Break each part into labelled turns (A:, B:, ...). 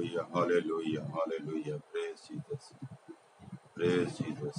A: Hallelujah, hallelujah, hallelujah. Praise Jesus. Praise Jesus.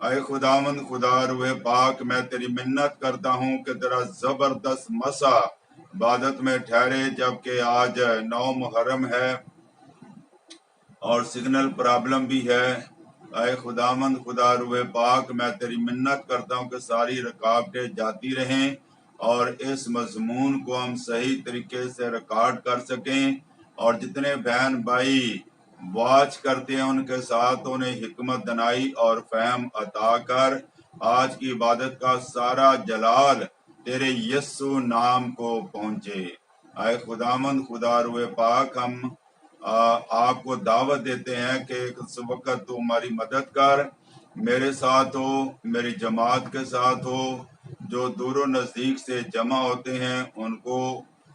A: اے خداوند خدا روح پاک، میں تیری منت کرتا ہوں کہ تیرا زبردست مسا عبادت میں ٹھہرے، جبکہ آج 9 محرم ہے اور سگنل پرابلم بھی ہے۔ اے خداوند خدا روح پاک، میں تیری منت کرتا ہوں کہ ساری رکاوٹیں جاتی رہیں اور اس مضمون کو ہم صحیح طریقے سے ریکارڈ کر سکیں، اور جتنے بہن بھائی واچ کرتے ہیں ان کے ساتھ انہیں حکمت دنائی اور فہم عطا کر آج کی عبادت کا سارا جلال تیرے یسوع نام کو پہنچے۔ اے خداوند خدا روح پاک، ہم آپ کو دعوت دیتے ہیں کہ اس وقت تو ہماری مدد کر، میرے ساتھ ہو، میری جماعت کے ساتھ ہو، جو دور و نزدیک سے جمع ہوتے ہیں ان کو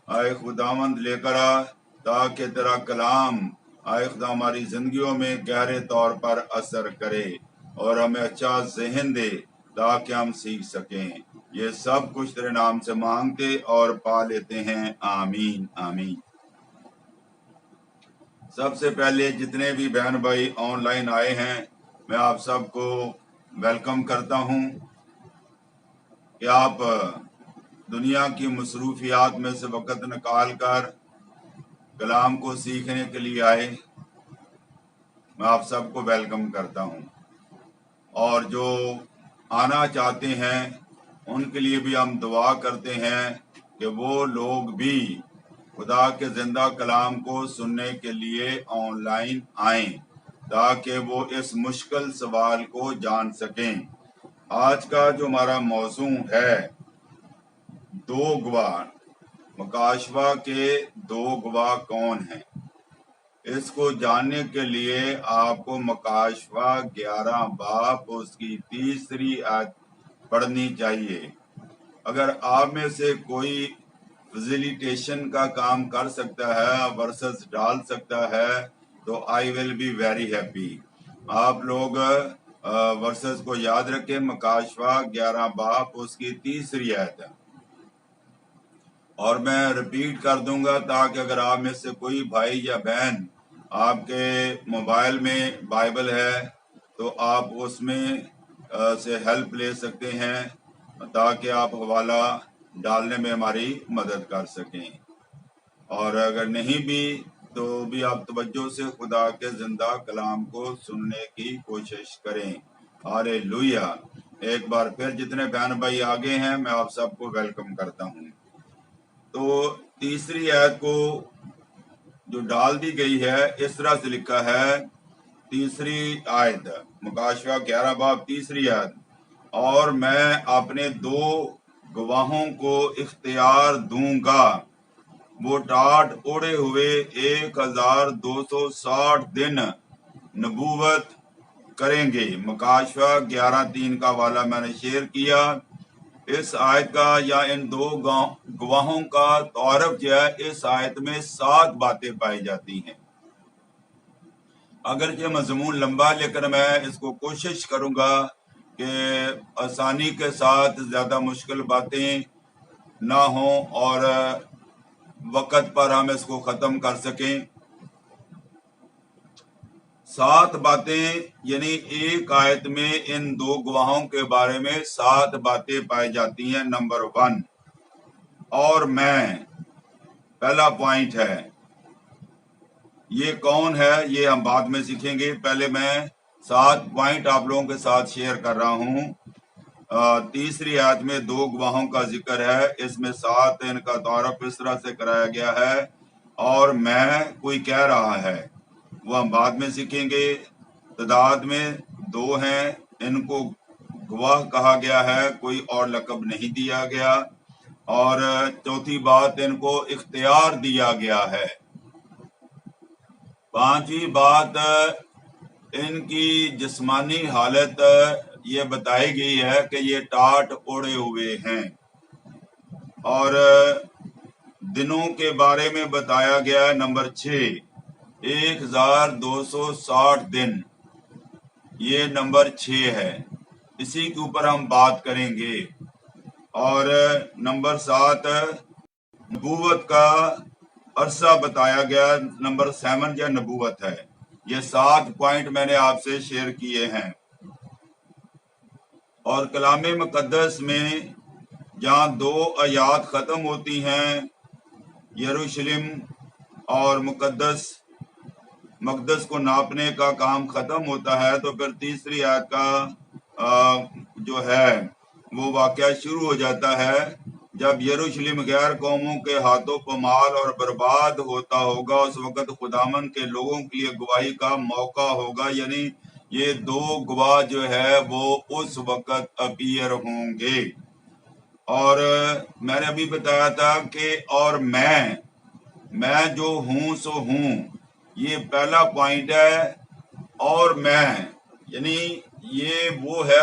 A: اے خداوند لے کر آ، تاکہ تیرا کلام اے خدا ہماری زندگیوں میں گہرے طور پر اثر کرے اور ہمیں اچھا ذہن دے تاکہ ہم سیکھ سکیں۔ یہ سب کچھ تیرے نام سے مانگتے اور پا لیتے ہیں، آمین آمین۔ سب سے پہلے جتنے بھی بہن بھائی آن لائن آئے ہیں، میں آپ سب کو ویلکم کرتا ہوں کہ آپ دنیا کی مصروفیات میں سے وقت نکال کر کلام کو سیکھنے کے لیے آئے۔ میں آپ سب کو ویلکم کرتا ہوں، اور جو آنا چاہتے ہیں ان کے لیے بھی ہم دعا کرتے ہیں کہ وہ لوگ بھی خدا کے زندہ کلام کو سننے کے لیے آن لائن آئیں تاکہ وہ اس مشکل سوال کو جان سکیں۔ آج کا جو ہمارا موضوع ہے 2 گواہ، مکاشفہ کے 2 گواہ کون ہیں؟ اس کو جاننے کے لیے آپ کو مکاشفہ 11 باب اس کی 3 آیت پڑھنی چاہیے۔ اگر آپ میں سے کوئی فیسیلیٹیشن کا کام کر سکتا ہے، ورسز ڈال سکتا ہے، تو آئی ول بی ویری ہیپی۔ آپ لوگ ورسز کو یاد رکھیں، مکاشفہ 11 باب اس کی 3 آیت ہے، اور میں ریپیٹ کر دوں گا تاکہ اگر آپ میں سے کوئی بھائی یا بہن آپ کے موبائل میں بائبل ہے تو آپ اس میں سے ہیلپ لے سکتے ہیں تاکہ آپ حوالہ ڈالنے میں ہماری مدد کر سکیں، اور اگر نہیں بھی تو بھی آپ توجہ سے خدا کے زندہ کلام کو سننے کی کوشش کریں۔ ہالےلویا۔ ایک بار پھر جتنے بہن بھائی آگے ہیں میں آپ سب کو ویلکم کرتا ہوں۔ تو 3 آیت کو جو ڈال دی گئی ہے اس طرح سے لکھا ہے، 3 آیت مکاشفہ 11 باب 3 آیت، اور میں اپنے 2 گواہوں کو اختیار دوں گا، وہ ٹاٹ اوڑے ہوئے 1260 دن نبوت کریں گے۔ مکاشفہ 11:3 کا حوالہ میں نے شیئر کیا۔ اس آیت کا یا ان 2 گواہوں کا تعارف جو ہے اس آیت میں 7 باتیں پائی جاتی ہیں۔ اگرچہ مضمون لمبا، لیکن میں اس کو کوشش کروں گا کہ آسانی کے ساتھ زیادہ مشکل باتیں نہ ہوں اور وقت پر ہم اس کو ختم کر سکیں۔ 7 باتیں یعنی ایک آیت میں ان 2 گواہوں کے بارے میں 7 باتیں پائی جاتی ہیں۔ نمبر 1، اور میں، پہلا پوائنٹ ہے۔ یہ کون ہے یہ ہم بعد میں سیکھیں گے، پہلے میں 7 پوائنٹ آپ لوگوں کے ساتھ شیئر کر رہا ہوں۔ 3 آیت میں 2 گواہوں کا ذکر ہے، اس میں 7 ان کا تعارف اس طرح سے کرایا گیا ہے، اور میں کوئی کہہ رہا ہے وہ ہم بعد میں سیکھیں گے۔ تعداد میں 2 ہیں، ان کو گواہ کہا گیا ہے، کوئی اور لقب نہیں دیا گیا، اور چوتھی بات ان کو اختیار دیا گیا ہے۔ 5ویں بات ان کی جسمانی حالت یہ بتائی گئی ہے کہ یہ ٹاٹ اوڑے ہوئے ہیں، اور دنوں کے بارے میں بتایا گیا ہے۔ نمبر 6، 1260 دن، یہ نمبر 6 ہے، اسی کے اوپر ہم بات کریں گے۔ اور نمبر 7، نبوت کا عرصہ بتایا گیا، نمبر 7 جو نبوت ہے۔ یہ 7 پوائنٹ میں نے آپ سے شیئر کیے ہیں۔ اور کلام مقدس میں جہاں 2 آیات ختم ہوتی ہیں، یروشلم اور مقدس کو ناپنے کا کام ختم ہوتا ہے، تو پھر تیسری آیت کا جو ہے وہ واقعہ شروع ہو جاتا ہے، جب یروشلم غیر قوموں کے ہاتھوں پامال اور برباد ہوتا ہوگا، اس وقت خداوند کے لوگوں کے لیے گواہی کا موقع ہوگا، یعنی یہ 2 گواہ جو ہے وہ اس وقت اپیئر ہوں گے۔ اور میں نے ابھی بتایا تھا کہ اور میں جو ہوں سو ہوں، یہ پہلا پوائنٹ ہے۔ اور میں یعنی یہ وہ ہے،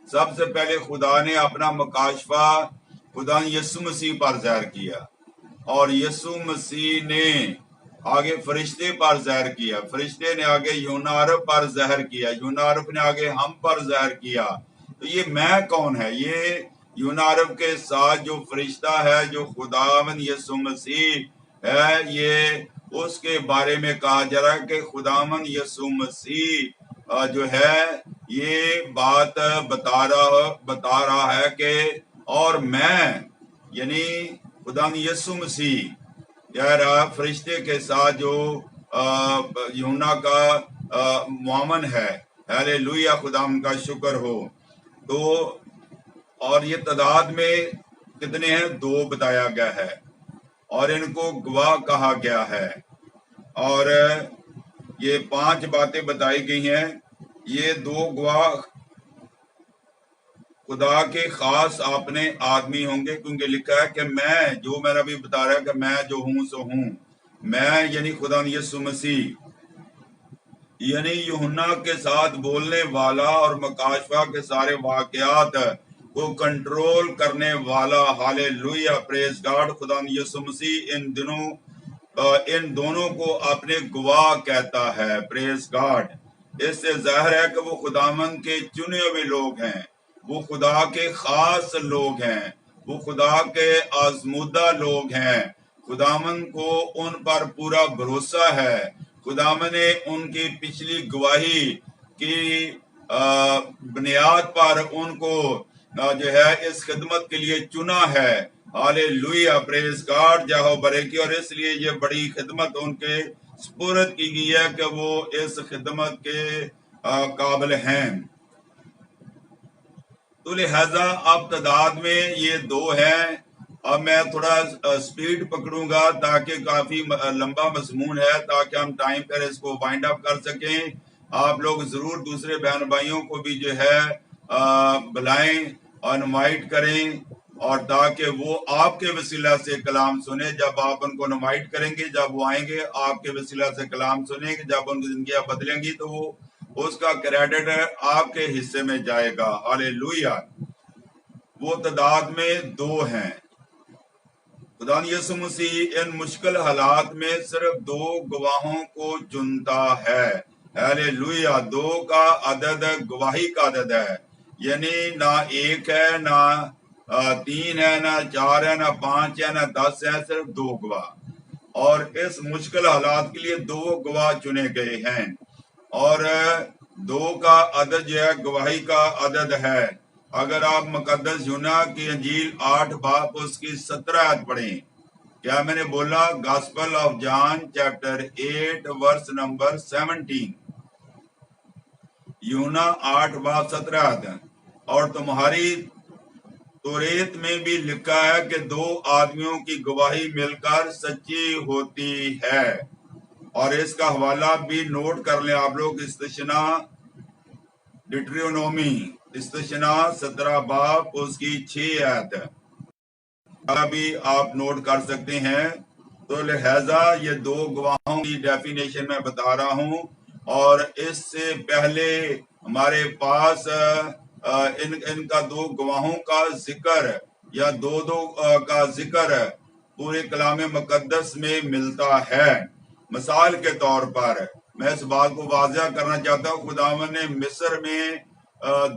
A: سب سے پہلے خدا نے اپنا مکاشفہ خدا یسوع مسیح پر ظاہر کیا، اور یسوع مسیح نے آگے فرشتے پر ظاہر کیا، فرشتے نے آگے یونا عرب پر ظاہر کیا، یونا عرب نے آگے ہم پر ظاہر کیا۔ تو یہ میں کون ہے؟ یہ یونا عرب کے ساتھ جو فرشتہ ہے، جو خداوند یسوع مسیح ہے، یہ اس کے بارے میں کہا جا رہا ہے کہ خداوند یسوع مسیح جو ہے یہ بات بتا رہا ہے کہ اور میں یعنی خداوند یسوع مسیح فرشتے کے ساتھ جو یونا کا معاون ہے، ہیلیلویا، خداوند کا شکر ہو۔ تو اور یہ تعداد میں کتنے ہیں؟ 2 بتایا گیا ہے، اور ان کو گواہ کہا گیا ہے، اور یہ 5 باتیں بتائی گئی ہیں۔ یہ 2 گواہ خدا کے خاص اپنے آدمی ہوں گے، کیونکہ لکھا ہے کہ میں جو میرا بھی بتا رہا ہے کہ میں جو ہوں سو ہوں، میں یعنی خدا یسوع مسیح، یعنی یوحنا کے ساتھ بولنے والا اور مکاشفہ کے سارے واقعات کو کنٹرول کرنے والا، ہالےلویا، پریز گاڈ، خدا یسوع مسیح ان دونوں کو اپنے گواہ کہتا ہے، پریز گاڈ۔ اس سے ظاہر ہے کہ وہ خداوند کے چنے ہوئے لوگ ہیں، وہ خدا کے خاص لوگ ہیں، وہ خدا کے آزمودہ لوگ ہیں۔ خداوند کو ان پر پورا بھروسہ ہے، خداوند نے ان کی پچھلی گواہی کی بنیاد پر ان کو جو ہے اس خدمت کے لیے چنا ہے، ہالےلویا، پریز گاڈ، جاہو بریکی، اور اس لیے یہ بڑی خدمت ان کے سپرد کی گئی ہے کہ وہ اس خدمت کے قابل ہیں۔ تو لہذا اب تعداد میں یہ 2 ہیں۔ اب میں تھوڑا سپیڈ پکڑوں گا تاکہ کافی لمبا مضمون ہے، تاکہ ہم ٹائم پر اس کو وائنڈ اپ کر سکیں۔ آپ لوگ ضرور دوسرے بہن بھائیوں کو بھی جو ہے بلائیں اور انوائٹ کریں، اور تاکہ وہ آپ کے وسیلہ سے کلام سنیں۔ جب آپ ان کو انوائٹ کریں گے، جب وہ آئیں گے آپ کے وسیلہ سے کلام سنیں گے، جب ان کی زندگیاں بدلیں گی تو وہ اس کا کریڈٹ آپ کے حصے میں جائے گا، ہالےلویا۔ وہ تعداد میں 2 ہیں۔ خدا یسوع مسیح ان مشکل حالات میں صرف 2 گواہوں کو چنتا ہے، ہالےلویا۔ 2 کا عدد گواہی کا عدد ہے، یعنی نہ 1 ہے، نہ 3 ہے، نہ 4 ہے، نہ 5 ہے، نہ 10 ہے، صرف 2 گواہ۔ اور اس مشکل حالات کے لیے 2 گواہ چنے گئے ہیں، اور 2 کا عدد جو ہے گواہی کا عدد ہے۔ اگر آپ مقدس یونا کی انجیل 8 باب اس کی 17 آیت پڑھیں، کیا میں نے بولا؟ Gospel of John chapter 8 verse number 17، یونا 8 باب 17 آیت۔ اور تمہاری توریت میں بھی لکھا ہے کہ 2 آدمیوں کی گواہی مل کر سچی ہوتی ہے۔ اور اس کا حوالہ بھی نوٹ کر لیں آپ لوگ، استثنا ڈیٹریونومی، استثنا 17 باب اس کی 6 آیت بھی آپ نوٹ کر سکتے ہیں۔ تو لہذا یہ 2 گواہوں کی ڈیفینیشن میں بتا رہا ہوں، اور اس سے پہلے ہمارے پاس ان کا 2 گواہوں کا ذکر یا 2 کا ذکر پورے کلام مقدس میں ملتا ہے۔ مثال کے طور پر میں اس بات کو واضح کرنا چاہتا ہوں، خداوند نے مصر میں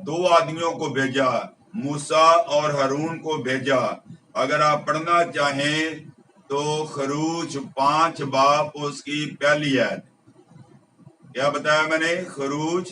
A: 2 آدمیوں کو بھیجا، موسیٰ اور ہارون کو بھیجا۔ اگر آپ پڑھنا چاہیں تو خروج 5 باب اس کی پہلی آیت، کیا بتایا میں نے؟ خروج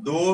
A: 2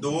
A: 2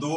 A: 2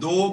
A: 2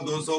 A: 200,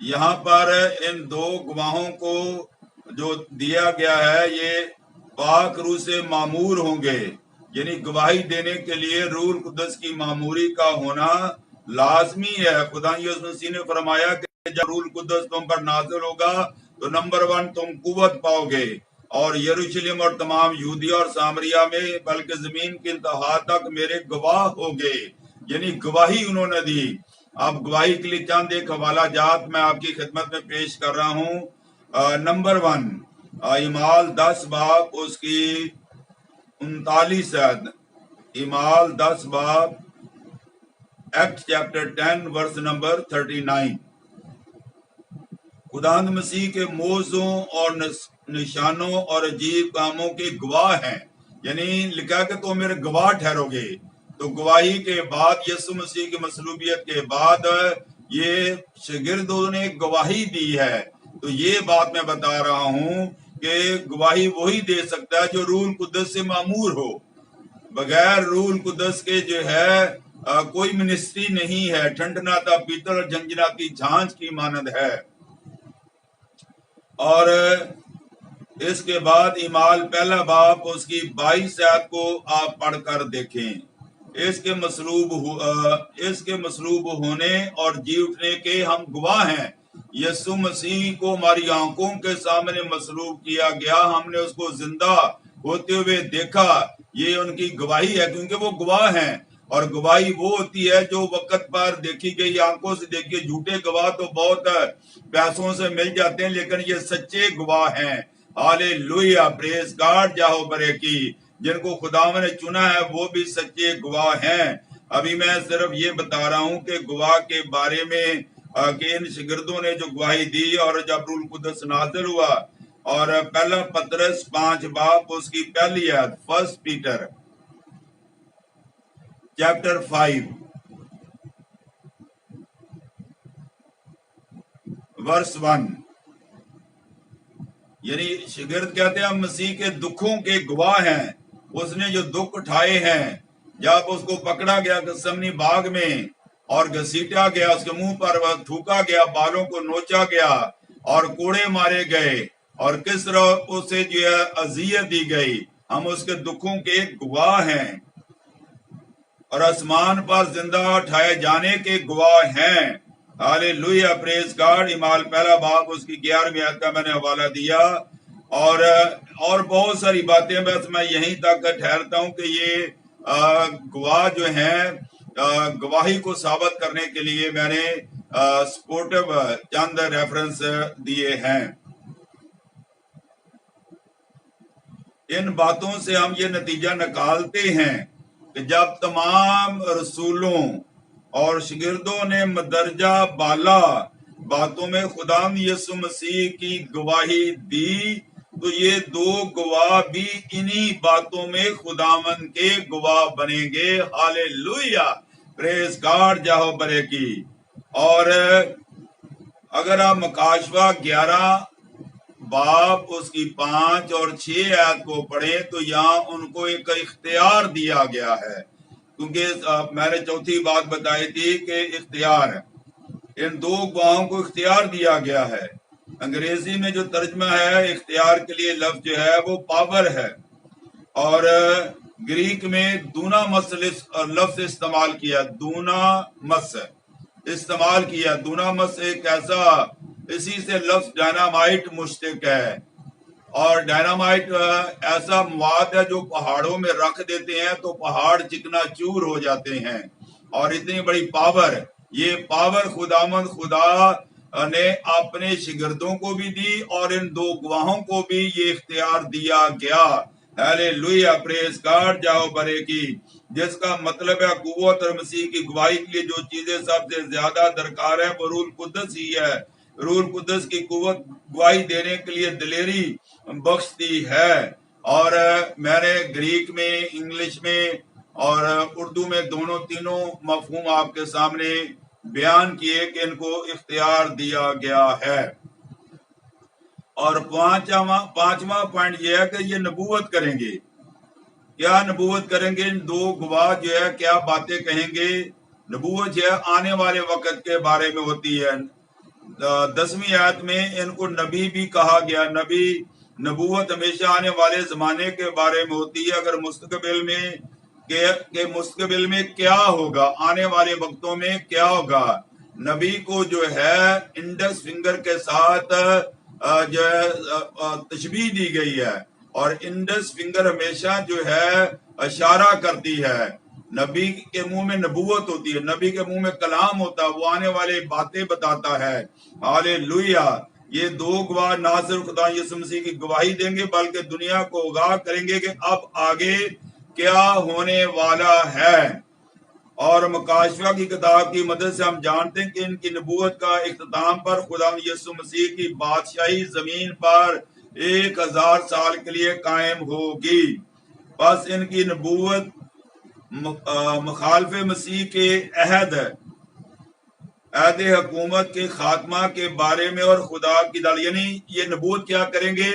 A: یہاں پر ان دو گواہوں کو جو دیا گیا ہے یہ پاک روح سے معمور ہوں گے، یعنی گواہی دینے کے لیے روح القدس کی معموری کا ہونا لازمی ہے۔ خدا یسوع مسیح نے فرمایا کہ جب روح القدس تم پر نازل ہوگا تو نمبر 1 تم قوت پاؤ گے، اور یروشلم اور تمام یہودیہ اور سامریہ میں بلکہ زمین کی انتہا تک میرے گواہ ہوگے، یعنی گواہی انہوں نے دی۔ اب گواہی کے لیے چند ایک حوالہ جات میں آپ کی خدمت میں پیش کر رہا ہوں۔ نمبر 1 اعمال 10 باب اس کی 39 عدد، اعمال 10 باب ایکٹ چیپٹر 10 ورس نمبر 39۔ خداوند مسیح کے موعظوں اور نشانوں اور عجیب کاموں کے گواہ ہیں، یعنی لکھا کہ تو میرے گواہ ٹھہرو گے۔ تو گواہی کے بعد یسوع مسیح کی مصلوبیت کے بعد یہ شاگردوں نے گواہی دی ہے۔ تو یہ بات میں بتا رہا ہوں کہ گواہی وہی دے سکتا ہے جو روح القدس سے معمور ہو۔ بغیر روح القدس کے جو ہے کوئی منسٹری نہیں ہے، ٹھنڈناتا پیتل اور جھنجھناتی جھانج کی مانند ہے۔ اور اس کے بعد اعمال پہلا باب اس کی 22 آیت کو آپ پڑھ کر دیکھیں۔ اس کے مصلوب ہونے اور جی اٹھنے کے ہم گواہ ہیں۔ یسوع مسیح کو ہماری آنکھوں کے سامنے مصلوب کیا گیا، ہم نے اس کو زندہ ہوتے ہوئے دیکھا، یہ ان کی گواہی ہے کیونکہ وہ گواہ ہیں۔ اور گواہی وہ ہوتی ہے جو وقت پر دیکھی گئی آنکھوں سے دیکھیے۔ جھوٹے گواہ تو بہت پیسوں سے مل جاتے ہیں، لیکن یہ سچے گواہ ہیں۔ ہالےلویا، پریز گاڈ، جاہو برے کی، جن کو خداوند نے چنا ہے وہ بھی سچے گواہ ہیں۔ ابھی میں صرف یہ بتا رہا ہوں کہ گواہ کے بارے میں کہ ان شاگردوں نے جو گواہی دی اور جب روح القدس نازل ہوا۔ اور پہلا پطرس 5 باب اس کی پہلی آیت، 1 پیٹر چیپٹر 5 ورس 1، یعنی شاگرد کہتے ہیں ہم مسیح کے دکھوں کے گواہ ہیں۔ اس نے جو دکھ اٹھائے ہیں، جب اس کو پکڑا گیا گثمنی باغ میں اور گھسیٹا گیا، اس کے منہ پر تھوکا گیا، بالوں کو نوچا گیا اور کوڑے مارے گئے، اور کس طرح اسے جو ہے اذیت دی گئی، ہم اس کے دکھوں کے گواہ ہیں۔ اور آسمان پر زندہ اٹھائے جانے کے گواہ ہیں۔ ہالےلویا، پریز گاڈ۔ اعمال پہلا باب اس کی 11ویں آیت کا میں نے حوالہ دیا، اور بہت ساری باتیں، بس میں یہیں تک ٹھہرتا ہوں کہ یہ گواہ جو ہیں گواہی کو ثابت کرنے کے لیے میں نے سپورٹو چند ریفرنس دیے ہیں۔ ان باتوں سے ہم یہ نتیجہ نکالتے ہیں کہ جب تمام رسولوں اور شاگردوں نے مدرجہ بالا باتوں میں خداوند یسوع مسیح کی گواہی دی، تو یہ دو گواہ بھی انہی باتوں میں خداوند کے گواہ بنیں گے۔ ہالےلویا، پریز گاڈ، جاہو برے کی۔ اور اگر آپ مکاشفہ 11 باب اس کی 5 اور 6 آیت کو پڑھیں تو یہاں ان کو ایک اختیار دیا گیا ہے، کیونکہ میں نے چوتھی بات بتائی تھی کہ اختیار، ان دو گواہوں کو اختیار دیا گیا ہے۔ انگریزی میں جو ترجمہ ہے اختیار کے لیے لفظ جو ہے وہ پاور ہے، اور گریک میں دونامس لفظ استعمال کیا، دونامس استعمال کیا۔ دونامس ایک ایسا، اسی سے لفظ ڈائنامائٹ مشتق ہے، اور ڈائنامائٹ ایسا مواد ہے جو پہاڑوں میں رکھ دیتے ہیں تو پہاڑ چکنا چور ہو جاتے ہیں، اور اتنی بڑی پاور، یہ پاور خداوند خدا نے اپنے شاگردوں کو بھی دی اور ان دو گواہوں کو بھی یہ اختیار دیا گیا۔ ہالےلویا، پریز گاڈ، جاؤ برے کی، جس کا مطلب ہے قوت اور مسیح کی گواہی کے لیے جو چیزیں سب سے زیادہ درکار ہے وہ روح القدس ہی ہے۔ روح القدس کی قوت گواہی دینے کے لیے دلیری بخشتی ہے۔ اور میں نے گریک میں، انگلش میں اور اردو میں تینوں مفہوم آپ کے سامنے بیان کیے کہ ان کو اختیار دیا گیا ہے۔ اور پانچواں پوائنٹ یہ ہے کہ یہ نبوت کریں گے۔ کیا نبوت کریں گے؟ ان دو گواہ جو ہے کیا باتیں کہیں گے؟ نبوت جو ہے آنے والے وقت کے بارے میں ہوتی ہے۔ 10ویں آیت میں ان کو نبی بھی کہا گیا. نبوت ہمیشہ آنے والے زمانے کے بارے میں ہوتی ہے. اگر مستقبل میں کیا ہوگا, آنے والے وقتوں میں کیا ہوگا, نبی کو جو ہے انڈس فنگر کے ساتھ جو ہے تشبیہ دی گئی ہے, اور انڈس فنگر ہمیشہ جو ہے اشارہ کرتی ہے. نبی کے منہ میں نبوت ہوتی ہے, نبی کے منہ میں کلام ہوتا ہے, وہ آنے والے باتیں بتاتا ہے. ہاللیلویہ. یہ دو گواہ نہ صرف خدا یسوع مسیح کی گواہی دیں گے بلکہ دنیا کو آگاہ کریں گے کہ اب آگے کیا ہونے والا ہے. اور مکاشفہ کی کتاب کی مدد سے ہم جانتے ہیں کہ ان کی نبوت کا اختتام پر خدا یسوع مسیح کی بادشاہی زمین پر 1000 سال کے لیے قائم ہوگی. بس ان کی نبوت مخالف مسیح کے عہد حکومت کے خاتمہ کے بارے میں اور خدا کی دل, یعنی یہ نبوت کیا کریں گے,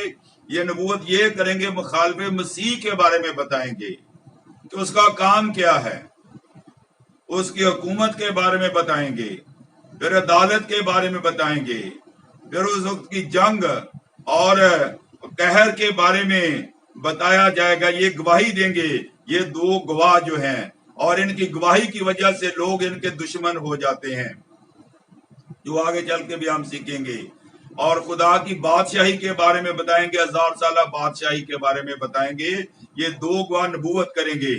A: یہ نبوت یہ کریں گے مخالف مسیح کے بارے میں بتائیں گے کہ اس کا کام کیا ہے, اس کی حکومت کے بارے میں بتائیں گے, پھر عدالت کے بارے میں بتائیں گے, پھر اس وقت کی جنگ اور قہر کے بارے میں بتایا جائے گا. یہ گواہی دیں گے یہ دو گواہ جو ہیں, اور ان کی گواہی کی وجہ سے لوگ ان کے دشمن ہو جاتے ہیں, جو آگے چل کے بھی ہم سیکھیں گے. اور خدا کی بادشاہی کے بارے میں بتائیں گے, 1000 سالہ بادشاہی کے بارے میں بتائیں گے. یہ دو گواہ نبوت کریں گے,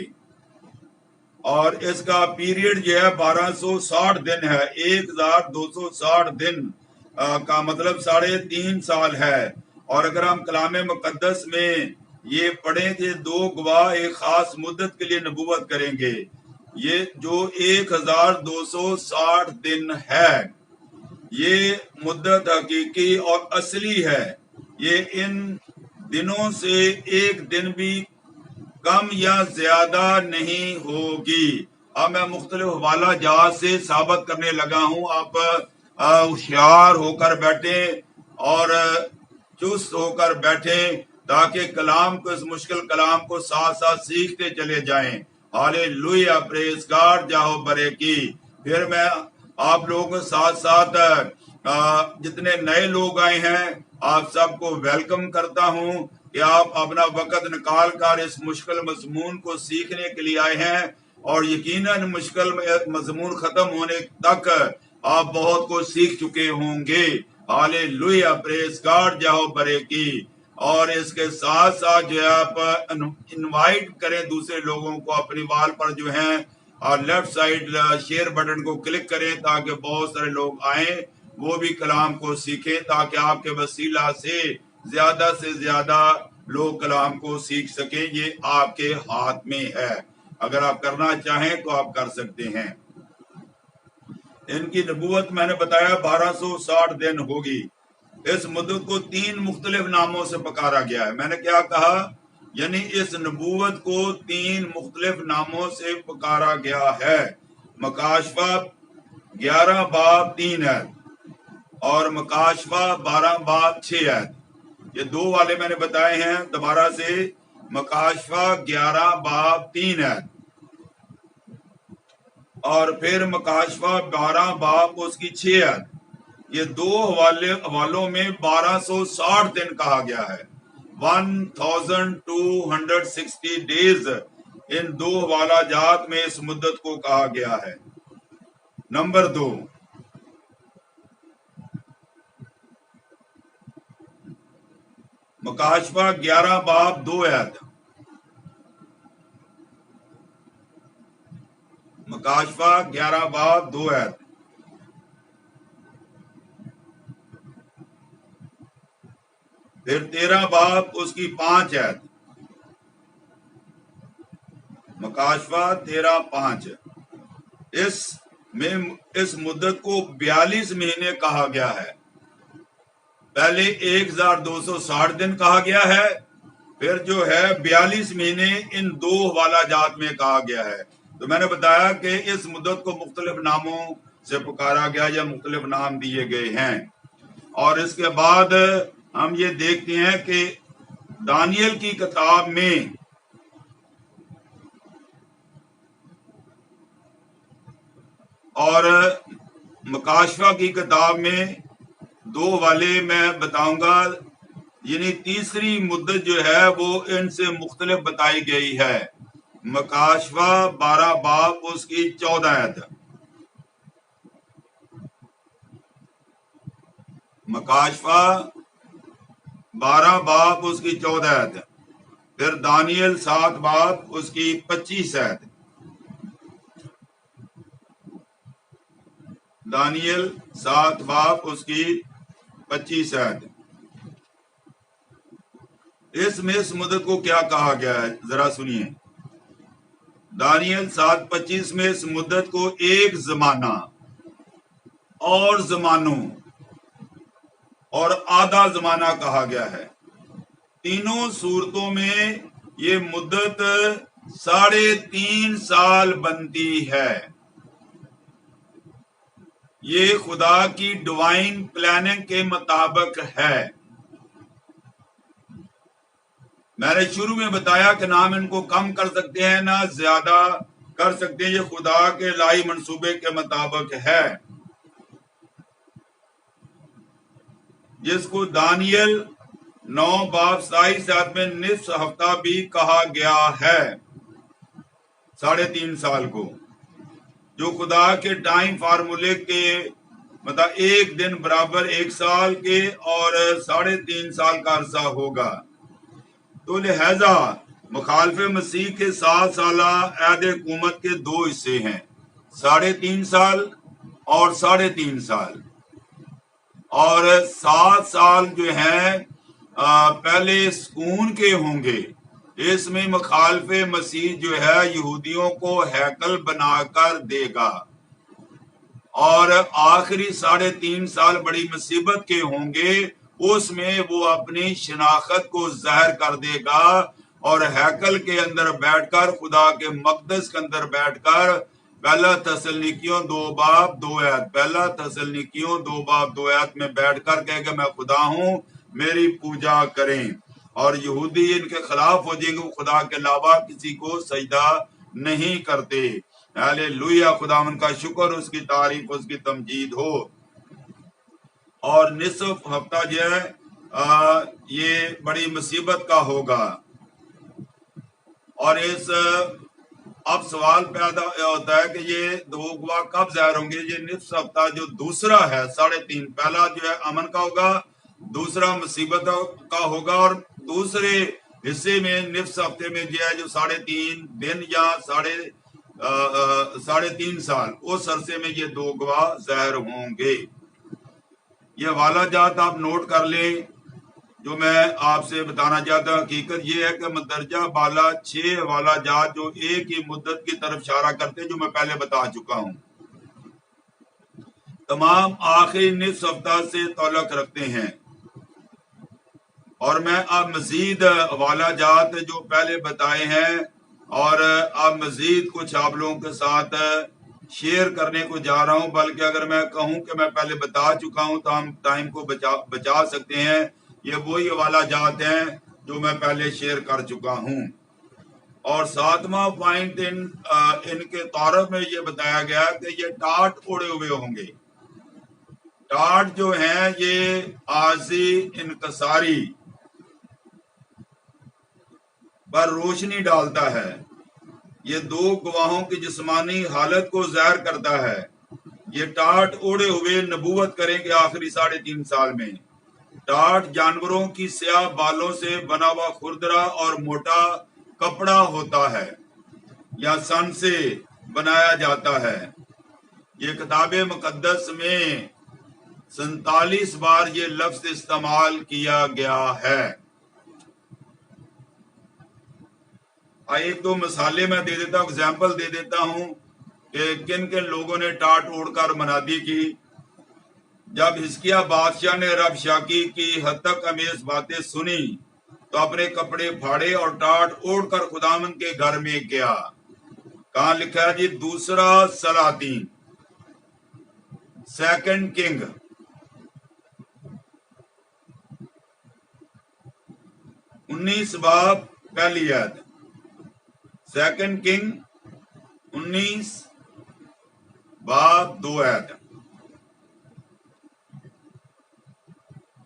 A: اور اس کا پیریڈ جو ہے 1260 دن ہے. 1260 دن کا مطلب 3.5 سال ہے. اور اگر ہم کلام مقدس میں یہ پڑھیں کہ دو گواہ ایک خاص مدت کے لیے نبوت کریں گے, یہ جو 1260 دن ہے, یہ مدت حقیقی اور اصلی ہے. یہ ان دنوں سے ایک دن بھی کم یا زیادہ نہیں ہوگی. اب میں مختلف حوالہ جات سے ثابت کرنے لگا ہوں. آپ ہوشیار ہو کر بیٹھیں اور چست ہو کر بیٹھیں تاکہ کلام کو, اس مشکل کلام کو ساتھ ساتھ سیکھتے چلے جائیں. ہاللیلویہ, پریز گاڈ, جاہو برے کی. پھر میں آپ لوگوں کے ساتھ ساتھ جتنے نئے لوگ آئے ہیں آپ سب کو ویلکم کرتا ہوں کہ آپ اپنا وقت نکال کر اس مشکل مضمون کو سیکھنے کے لیے آئے ہیں, اور یقیناً مشکل مضمون ختم ہونے تک آپ بہت کچھ سیکھ چکے ہوں گے. ہاللیلویہ, پریز گاڈ, جاہو برے کی. اور اس کے ساتھ ساتھ جو ہے آپ انوائٹ کریں دوسرے لوگوں کو اپنی وال پر جو ہیں, اور لیفٹ سائڈ شیئر بٹن کو کلک کریں تاکہ بہت سارے لوگ آئیں, وہ بھی کلام کو سیکھیں, تاکہ آپ کے وسیلہ سے زیادہ لوگ کلام کو سیکھ سکیں. یہ آپ کے ہاتھ میں ہے, اگر آپ کرنا چاہیں تو آپ کر سکتے ہیں. ان کی نبوت میں نے بتایا 1260 دن ہوگی. اس مدت کو 3 مختلف ناموں سے پکارا گیا ہے. میں نے کیا کہا, یعنی اس نبوت کو 3 مختلف ناموں سے پکارا گیا ہے. مکاشفہ 11 باب 3 ہے اور مکاشفہ 12 باب 6 ہے. یہ 2 والے میں نے بتائے ہیں. دوبارہ سے مکاشفہ 11 باب 3 ہے اور پھر مکاشفہ 12 باب اس کی 6 ہے. یہ 2 حوالوں میں 1260 دن کہا گیا ہے. 1260 ڈیز ان 2 حوالہ جات میں اس مدت کو کہا گیا ہے. نمبر 2, مکاشفہ 11 باب 2 آیت. مکاشفہ 11 باب 2 آیت. پھر 13 باب اس کی 5 آیت. مکاشفہ 13:5. اس مدت کو 42 مہینے کہا گیا ہے. پہلے 1260 دن کہا گیا ہے, پھر جو ہے 42 مہینے ان 2 حوالہ جات میں کہا گیا ہے. تو میں نے بتایا کہ اس مدت کو مختلف ناموں سے پکارا گیا یا مختلف نام دیے گئے ہیں. اور اس کے بعد ہم یہ دیکھتے ہیں کہ دانیل کی کتاب میں اور مکاشفہ کی کتاب میں دو حوالے میں بتاؤں گا، یعنی تیسری مدت جو ہے وہ ان سے مختلف بتائی گئی ہے۔ مکاشفہ 12 باب اس کی 14 آیت، مکاشفہ 12 باب اس کی 14 آیت، پھر دانیل 7 باب اس کی 25 آیت، دانیل 7 باب اس کی 25 آیت۔ اس میں اس مدت کو کیا کہا گیا ہے ذرا سنیے۔ دانیل 7:25 میں اس مدت کو ایک زمانہ اور زمانوں اور آدھا زمانہ کہا گیا ہے۔ تینوں صورتوں میں یہ مدت 3.5 سال بنتی ہے۔ یہ خدا کی ڈیوائن پلاننگ کے مطابق ہے۔ میں نے شروع میں بتایا کہ نہ ہم ان کو کم کر سکتے ہیں نہ زیادہ کر سکتے ہیں، یہ خدا کے الہی منصوبے کے مطابق ہے، جس کو دانیل 9 باب 27 آیت میں نصف ہفتہ بھی کہا گیا ہے، 3.5 سال کو، جو خدا کے ٹائم فارمولے کے مطلب ایک دن برابر 1 سال کے اور 3.5 سال کا عرصہ ہوگا۔ تو لہذا مخالف مسیح کے 7 سالہ عہد حکومت کے 2 حصے ہیں، 3.5 سال اور 3.5 سال، اور 7 سال جو ہیں پہلے سکون کے ہوں گے۔ اس میں مخالف مسیح جو ہے یہودیوں کو ہیکل بنا کر دے گا، اور آخری 3.5 سال بڑی مصیبت کے ہوں گے، اس میں وہ اپنی شناخت کو ظاہر کر دے گا، اور ہیکل کے اندر بیٹھ کر، خدا کے مقدس کے اندر بیٹھ کر، پہلا تسلنیکیوں 2 باب 2 آیت، پہلا تسلنیکیوں 2 باب 2 آیت میں بیٹھ کر کہے کہ میں خدا ہوں، میری پوجا کریں، اور یہودی ان کے خلاف ہو جائیں گے، وہ خدا کے علاوہ کسی کو سجدہ نہیں کرتے۔ ہاللویا، خداوند کا شکر، اس کی تعریف، اس کی تمجید ہو۔ اور نصف ہفتہ جو ہے یہ بڑی مصیبت کا ہوگا، اور اب سوال پیدا ہوتا ہے کہ یہ 2 گواہ کب ظاہر ہوں گے؟ یہ نصف ہفتہ جو دوسرا ہے 3.5، پہلا جو ہے امن کا ہوگا، دوسرا مصیبت کا ہوگا، اور دوسرے حصے میں نصف ہفتے میں جو ہے جو 3.5 دن یا 3.5 سال، اس عرصے میں یہ 2 گواہ ظاہر ہوں گے۔ یہ حوالہ جات آپ نوٹ کر لیں جو میں آپ سے بتانا چاہتا ہوں۔ حقیقت یہ ہے کہ مندرجہ بالا 6 حوالہ جات جو ایک ہی مدت کی طرف اشارہ کرتے ہیں، جو میں پہلے بتا چکا ہوں، تمام آخری نصف ہفتہ سے تعلق رکھتے ہیں، اور میں اب مزید حوالہ جات جو پہلے بتائے ہیں اور اب مزید کچھ آپ لوگوں کے ساتھ شیئر کرنے کو جا رہا ہوں، بلکہ اگر میں کہوں کہ میں پہلے بتا چکا ہوں تو ہم ٹائم کو بچا سکتے ہیں۔ یہ وہی حوالہ جات ہیں جو میں پہلے شیئر کر چکا ہوں۔ اور 7واں پوائنٹ ان کے تعارف میں یہ بتایا گیا کہ یہ ٹاٹ اڑے ہوئے ہوں گے۔ ٹاٹ جو ہیں یہ عارضی انکساری پر روشنی ڈالتا ہے، یہ 2 گواہوں کی جسمانی حالت کو ظاہر کرتا ہے۔ یہ ٹاٹ اڑے ہوئے نبوت کریں گے آخری 3.5 سال میں۔ ٹاٹ جانوروں کی سیاہ بالوں سے بنا ہوا کھردرا اور موٹا کپڑا ہوتا ہے یا سن سے بنایا جاتا ہے۔ یہ کتاب مقدس میں 47 بار یہ لفظ استعمال کیا گیا ہے۔ ایک 2 مثالیں میں دے دیتا ہوں، اگزامپل دے دیتا ہوں کہ کن کن لوگوں نے ٹاٹ اوڑھ کر منادی کی۔ جب حزقیہ بادشاہ نے رب شاکی کی حدق امیز باتیں سنی تو اپنے کپڑے پھاڑے اور ٹاٹ اوڑھ کر خداوند کے گھر میں گیا۔ کہاں لکھا ہے جی؟ 2 سلاطین، 2 کنگ، 19 باب پہلی آیت، 2 کنگ 19 باب 2 آیت۔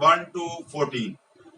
A: 1 to 14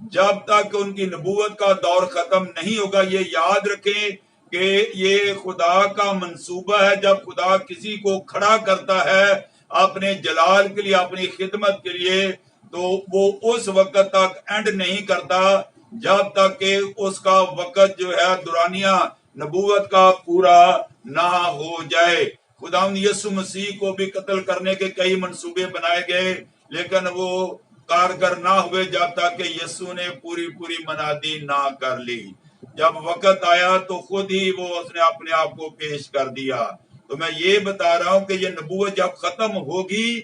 A: جب تک ان کی نبوت کا دور ختم نہیں ہوگا. یہ یاد رکھیں کہ یہ خدا کا منصوبہ ہے. جب خدا کسی کو کھڑا کرتا ہے اپنے جلال کے لیے، اپنی خدمت کے لیے، تو وہ اس وقت تک اینڈ نہیں کرتا جب تک کہ اس کا وقت جو ہے دورانیہ نبوت کا پورا نہ ہو جائے. خداوند یسوع مسیح کو بھی قتل کرنے کے کئی منصوبے بنائے گئے، لیکن وہ کارگر نہ ہوئے جب تک کہ یسوع نے پوری منادی نہ کر لی. جب وقت آیا تو خود ہی وہ اس نے اپنے آپ کو پیش کر دیا. تو میں یہ بتا رہا ہوں کہ یہ نبوت جب ختم ہوگی،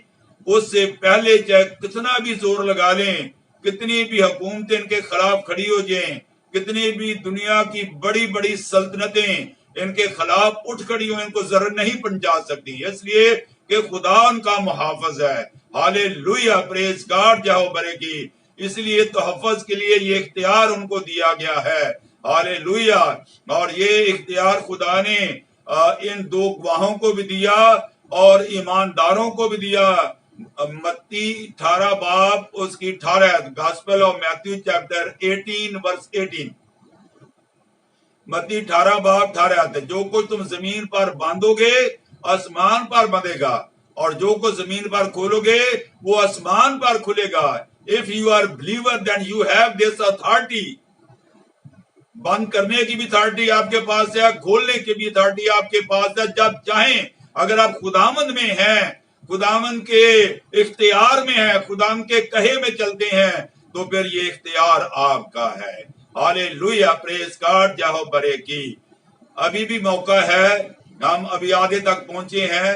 A: اس سے پہلے چاہے کتنا بھی زور لگا لیں، کتنی بھی حکومتیں ان کے خلاف کھڑی ہو جائیں، کتنی بھی دنیا کی بڑی بڑی سلطنتیں ان کے خلاف اٹھ کھڑی ہوں، ان کو ضرر نہیں پہنچا سکتی، اس لیے کہ خدا ان کا محافظ ہے. ہالےلویا، پریز گاڈ، جاؤ برے کی. اس لیے تحفظ کے لیے یہ اختیار ان کو دیا گیا ہے. ہالےلویا. اور یہ اختیار خدا نے ان دو گواہوں کو بھی دیا اور ایمانداروں کو بھی دیا. متی 18 باب اس کی 18، گاسپل آف میتھیو چیپٹر 18 ورس 18. متی 18 باب 18 آتے، جو کچھ تم زمین پر باندھو گے آسمان پر بندھے گا، اور جو کچھ زمین پر کھولو گے وہ آسمان پر کھلے گا. If you are believer then you have this authority. بند کرنے کی بھی اتھارٹی آپ کے پاس ہے، کھولنے کی بھی اتھارٹی آپ کے پاس ہے. جب چاہیں، اگر آپ خداوند میں ہیں، خداوند کے اختیار میں ہیں، خداوند کے کہے میں چلتے ہیں، تو پھر یہ اختیار آپ کا ہے. ہالےلویا، پریز گاڈ، جاؤ برے کی. ابھی بھی موقع ہے، ہم ابھی آگے تک پہنچے ہیں،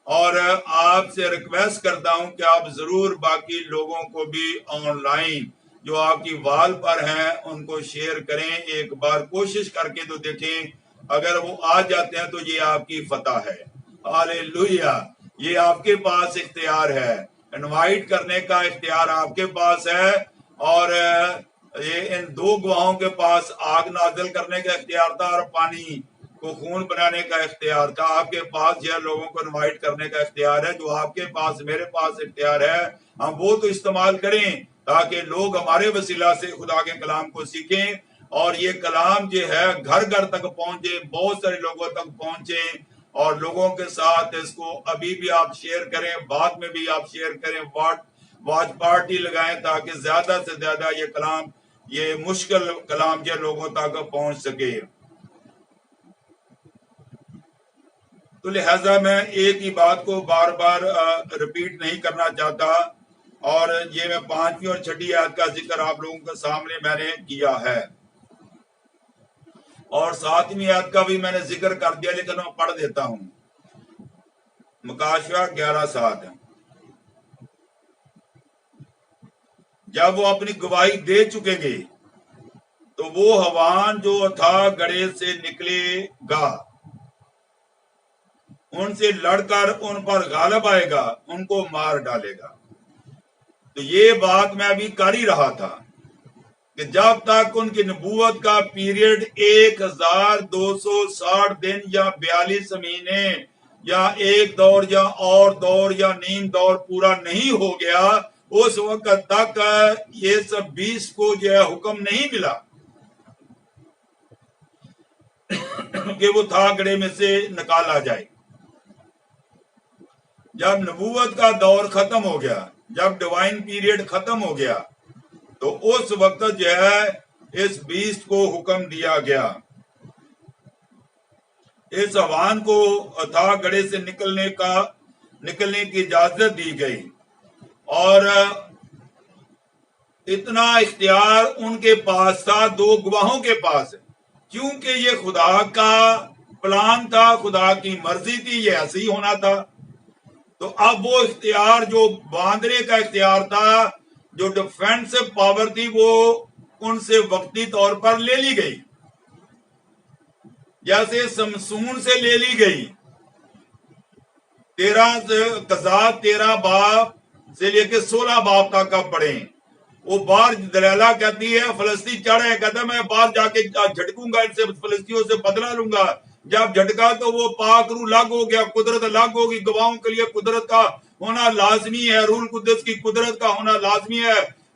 A: اور آپ سے ریکویسٹ کرتا ہوں کہ آپ ضرور باقی لوگوں کو بھی آن لائن جو آپ کی وال پر ہیں ان کو شیئر کریں. ایک بار کوشش کر کے تو دیکھیں، اگر وہ آ جاتے ہیں تو یہ آپ کی فتح ہے. ہالےلویا، یہ آپ کے پاس اختیار ہے، انوائٹ کرنے کا اختیار آپ کے پاس ہے، اور یہ ان دو گواہوں کے پاس آگ نازل کرنے کا اختیار تھا اور پانی کو خون بنانے کا اختیار تھا. آپ کے پاس جو لوگوں کو انوائٹ کرنے کا اختیار ہے، جو آپ کے پاس میرے پاس اختیار ہے، ہم وہ تو استعمال کریں تاکہ لوگ ہمارے وسیلہ سے خدا کے کلام کو سیکھیں، اور یہ کلام جو ہے گھر گھر تک پہنچے، بہت سارے لوگوں تک پہنچے، اور لوگوں کے ساتھ اس کو ابھی بھی آپ شیئر کریں، بعد میں بھی آپ شیئر کریں، واچ پارٹی لگائیں تاکہ زیادہ سے زیادہ یہ کلام، یہ مشکل کلام جو لوگوں تک پہنچ سکے. تو لہذا میں ایک ہی بات کو بار بار ریپیٹ نہیں کرنا چاہتا، اور یہ میں 5ویں اور 6ٹھی آیت کا ذکر آپ لوگوں کے سامنے میں نے کیا ہے، اور 7ویں آیت کا بھی میں نے ذکر کر دیا، لیکن میں پڑھ دیتا ہوں. مکاشفہ 11:7. جب وہ اپنی گواہی دے چکیں گے تو وہ حیوان جو تھا گڑھے سے نکلے گا، ان سے لڑ کر ان پر غالب آئے گا، ان کو مار ڈالے گا. تو یہ بات میں ابھی کر ہی رہا تھا کہ جب تک ان کی نبوت کا پیریڈ 1260 دن یا 42 مہینے یا ایک دور یا اور دور یا نیم دور پورا نہیں ہو گیا، اس وقت تک یہ سب 20 کو جو ہے حکم نہیں ملا کہ وہ تھا گڑھے میں سے نکالا جائے. جب نبوت کا دور ختم ہو گیا، جب ڈیوائن پیریڈ ختم ہو گیا، تو اس وقت جو ہے اس بیسٹ کو حکم دیا گیا، اس حیوان کو تھا گڑھے سے نکلنے کی اجازت دی گئی. اور اتنا اختیار ان کے پاس تھا، دو گواہوں کے پاس، کیونکہ یہ خدا کا پلان تھا، خدا کی مرضی تھی، یہ ایسے ہی ہونا تھا. تو اب وہ اختیار جو باندھنے کا اختیار تھا، جو ڈیفینسو پاور تھی، وہ ان سے وقتی طور پر لے لی گئی، جیسے سمسون سے لے لی گئی. 13 باب سے لے کے 16 باب تک آپ پڑھیں. وہ باہر دلیلہ کہتی ہے، فلسطین چڑھے، کہتا میں باہر جا کے جھٹکوں گا، ان سے فلسطینیوں سے بدلہ لوں گا. جب جھٹکا تو وہ پاک روح لاگ ہو گیا، قدرت لاگ ہوگی. گواہوں کے لیے قدرت کا ہونا لازمی ہے، روح القدس کی قدرت کا ہونا لازمی ہے.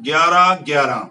A: 11:11,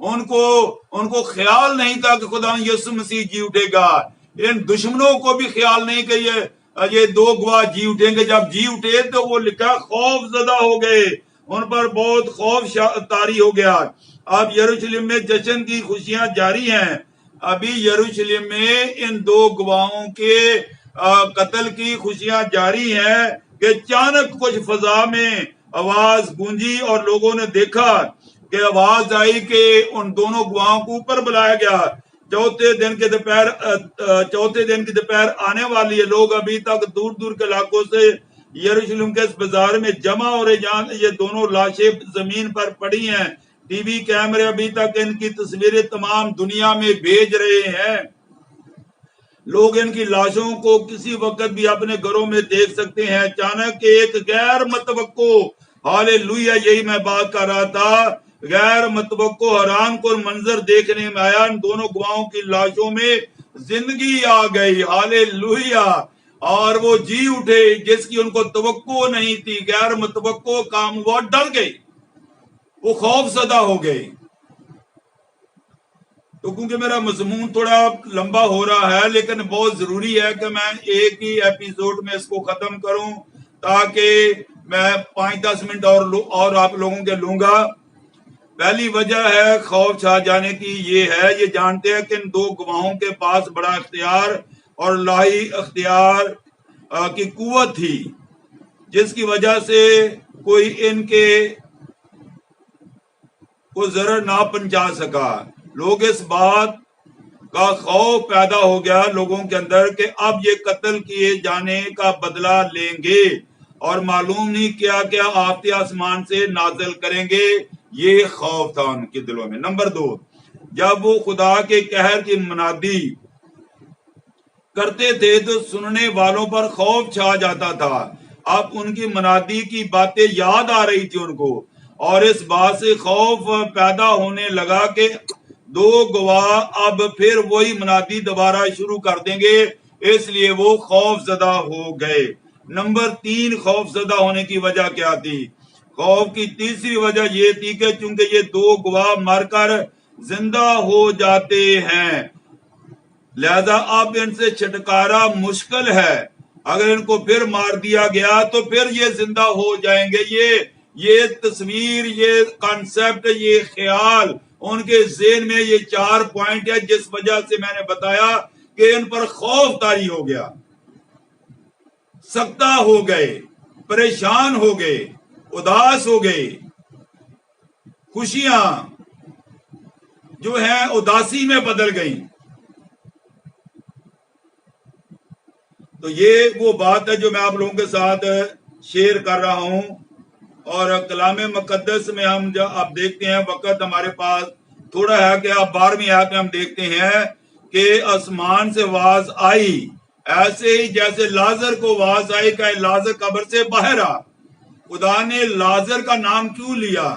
A: ان کو خیال نہیں تھا کہ خدا یسوع مسیح جی اٹھے گا. ان دشمنوں کو بھی خیال نہیں کہ یہ دو گواہ جی اٹھیں گے. جب جی اٹھے تو وہ لکھا خوف زدہ ہو گئے, ان پر بہت خوف طاری ہو گیا. اب یروشلم میں جشن کی خوشیاں جاری ہیں. ابھی یروشلم میں ان دو گواہوں کے قتل کی خوشیاں جاری ہیں کہ اچانک کچھ فضا میں آواز گونجی اور لوگوں نے دیکھا کہ آواز آئی کہ ان دونوں گواہوں کو اوپر بلایا گیا. چوتھے دن کی دوپہر آنے والی ہے. لوگ ابھی تک دور دور کے علاقوں سے یروشلم کے اس بازار میں جمع ہو رہے جہاں یہ دونوں لاشیں زمین پر پڑی ہیں. ٹی وی کیمرے ابھی تک ان کی تصویریں تمام دنیا میں بھیج رہے ہیں. لوگ ان کی لاشوں کو کسی وقت بھی اپنے گھروں میں دیکھ سکتے ہیں. اچانک ایک غیر متوقع ہالےلویا یہی میں بات کر رہا تھا, غیر متوقع حیران کن منظر دیکھنے میں آیا. ان دونوں گواہوں کی لاشوں میں زندگی آ گئی. ہالےلویا. اور وہ جی اٹھے جس کی ان کو توقع نہیں تھی. غیر متوقع کام ہوا, ڈر گئی, وہ خوف زدہ ہو گئی. تو کیونکہ میرا مضمون تھوڑا لمبا ہو رہا ہے لیکن بہت ضروری ہے کہ میں ایک ہی ایپیسوڈ میں اس کو ختم کروں تاکہ میں 5-10 منٹ اور آپ لوگوں کے لوں گا. پہلی وجہ ہے خوف چھا جانے کی یہ ہے, یہ جانتے ہیں کہ ان دو گواہوں کے پاس بڑا اختیار اور الہی اختیار کی قوت تھی جس کی وجہ سے کوئی ان کے کو ضرر نہ پہنچا سکا. لوگ اس بات کا خوف پیدا ہو گیا لوگوں کے اندر کہ اب یہ قتل کیے جانے کا بدلہ لیں گے اور معلوم نہیں کیا آفتے آسمان سے نازل کریں گے. یہ خوف تھا ان کے دلوں میں. نمبر 2, جب وہ خدا کے قہر کی منادی کرتے تھے تو سننے والوں پر خوف چھا جاتا تھا. اب ان کی منادی کی باتیں یاد آ رہی تھی ان کو, اور اس بات سے خوف پیدا ہونے لگا کہ دو گواہ اب پھر وہی منادی دوبارہ شروع کر دیں گے, اس لیے وہ خوف زدہ ہو گئے. نمبر 3, خوف زدہ ہونے کی وجہ کیا تھی؟ خوف کی تیسری وجہ یہ تھی کہ چونکہ یہ دو گواہ مر کر زندہ ہو جاتے ہیں لہذا اب ان سے چھٹکارا مشکل ہے. اگر ان کو پھر مار دیا گیا تو پھر یہ زندہ ہو جائیں گے. یہ تصویر, یہ کانسیپٹ, یہ خیال ان کے ذہن میں, یہ 4 پوائنٹ ہے جس وجہ سے میں نے بتایا کہ ان پر خوف طاری ہو گیا, سکتہ ہو گئے, پریشان ہو گئے, اداس ہو گئے. خوشیاں جو ہیں اداسی میں بدل گئیں. تو یہ وہ بات ہے جو میں آپ لوگوں کے ساتھ شیئر کر رہا ہوں. اور کلام مقدس میں ہم جب آپ دیکھتے ہیں وقت ہمارے پاس تھوڑا ہے کہ آپ 12ویں آیت میں ہم دیکھتے ہیں کہ آسمان سے آواز آئی, ایسے ہی جیسے لازر کو آواز آئی کہ لازر قبر سے باہر آ. خدا نے لازر کا نام کیوں لیا؟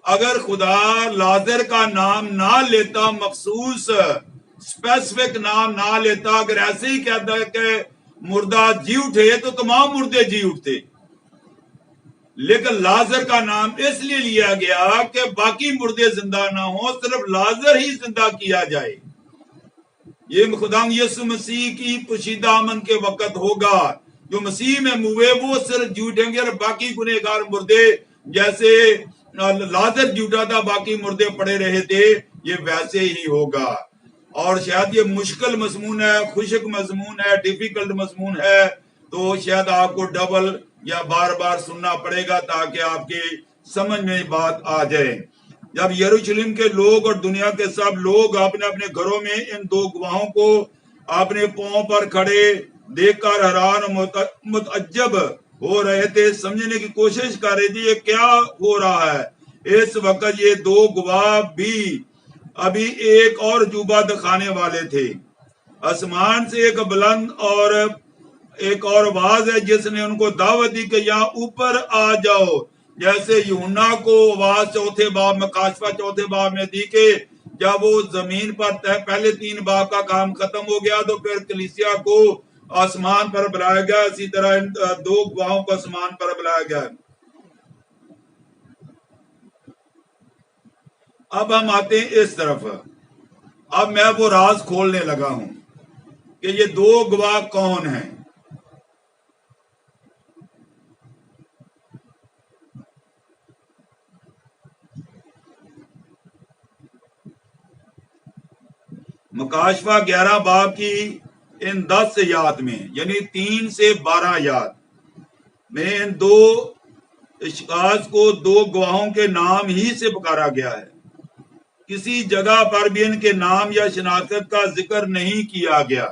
A: اگر خدا لازر کا نام نہ لیتا, مخصوص اسپیسیفک نام نہ لیتا, اگر ایسے ہی کہتا ہے کہ مردہ جی اٹھے تو تمام مردے جی اٹھتے, لیکن لازر کا نام اس لیے لیا گیا کہ باقی مردے زندہ نہ ہوں, صرف لازر ہی زندہ کیا جائے. یہ خدا یسوع مسیح کی پوشیدہ آمد کے وقت ہوگا. جو مسیح میں ہوئے وہ صرف جھوٹیں گے, اور باقی گنہگار مردے جیسے لازر جھوٹا تھا باقی مردے پڑے رہے تھے, یہ ویسے ہی ہوگا. اور شاید یہ مشکل مضمون ہے, خشک مضمون ہے, ڈیفیکلٹ مضمون ہے, تو شاید آپ کو ڈبل یا بار بار سننا پڑے گا تاکہ آپ کی سمجھ میں بات آ جائے. جب یروشلم کے لوگ اور دنیا کے سب لوگ اپنے اپنے گھروں میں ان دو گواہوں کو اپنے پاؤں پر کھڑے دیکھ کر حیران اور متعجب ہو رہے تھے, سمجھنے کی کوشش کر رہے تھے یہ کیا ہو رہا ہے. اس وقت یہ دو گواہ بھی ابھی ایک اور عجوبہ دکھانے والے تھے. آسمان سے ایک بلند اور ایک اور آواز ہے جس نے ان کو دعوت دی کہ یہاں اوپر آ جاؤ, جیسے یوحنا کو آواز چوتھے باب میں, کاشفہ چوتھے باب میں دی کہ جب وہ زمین پر پہلے 3 باب کا کام ختم ہو گیا تو پھر کلیسیا کو آسمان پر بلایا گیا, اسی طرح ان دو گواہوں کو آسمان پر بلایا گیا. اب ہم آتے ہیں اس طرف. اب میں وہ راز کھولنے لگا ہوں کہ یہ دو گواہ کون ہیں. مکاشفہ 11 باب کی ان 10 آیات میں، یعنی 3 سے 12 آیات میں، ان دو اشخاص کو دو گواہوں کے نام ہی سے پکارا گیا ہے. کسی جگہ پر بھی ان کے نام یا شناخت کا ذکر نہیں کیا گیا.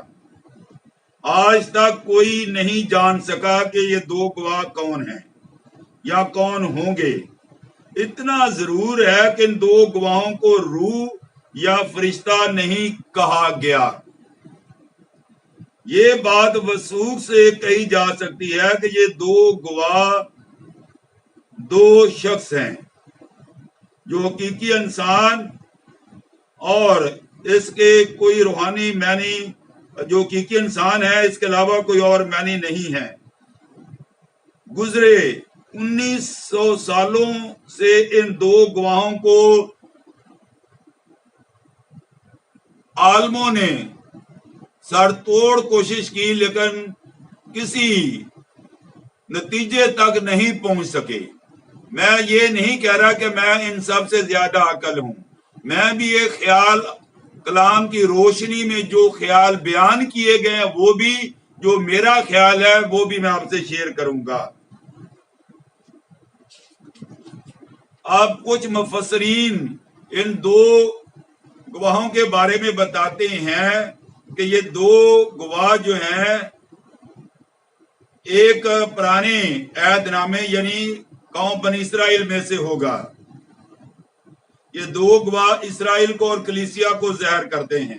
A: آج تک کوئی نہیں جان سکا کہ یہ دو گواہ کون ہیں یا کون ہوں گے. اتنا ضرور ہے کہ ان دو گواہوں کو روح یا فرشتہ نہیں کہا گیا. یہ بات وثوق سے کہی جا سکتی ہے کہ یہ دو گواہ دو شخص ہیں، جو حقیقی انسان اور اس کے کوئی روحانی معنی، جو حقیقی انسان ہے اس کے علاوہ کوئی اور معنی نہیں ہے. گزرے 1900 سالوں سے ان دو گواہوں کو عالموں نے سر توڑ کوشش کی، لیکن کسی نتیجے تک نہیں پہنچ سکے. میں یہ نہیں کہہ رہا کہ میں ان سب سے زیادہ عقل ہوں. میں بھی ایک خیال کلام کی روشنی میں جو خیال بیان کیے گئے ہیں، وہ بھی جو میرا خیال ہے وہ بھی میں آپ سے شیئر کروں گا. اب کچھ مفسرین ان دو گواہوں کے بارے میں بتاتے ہیں کہ یہ دو گواہ جو ہیں ایک پرانے عہد نامے یعنی قوم بنی اسرائیل میں سے ہوگا. یہ دو گواہ اسرائیل کو اور کلیسیا کو ظاہر کرتے ہیں.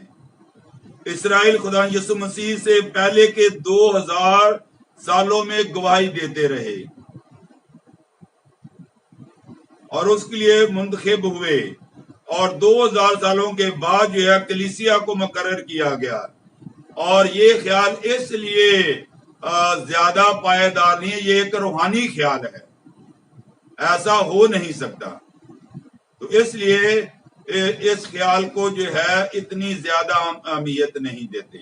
A: اسرائیل خدا یسوع مسیح سے پہلے کے 2000 سالوں میں گواہی دیتے رہے اور اس کے لیے منتخب ہوئے، اور 2000 سالوں کے بعد جو ہے کلیسیا کو مقرر کیا گیا. اور یہ خیال اس لیے زیادہ پائیدار نہیں ہے، یہ ایک روحانی خیال ہے، ایسا ہو نہیں سکتا. تو اس لیے اس خیال کو جو ہے اتنی زیادہ اہمیت نہیں دیتے.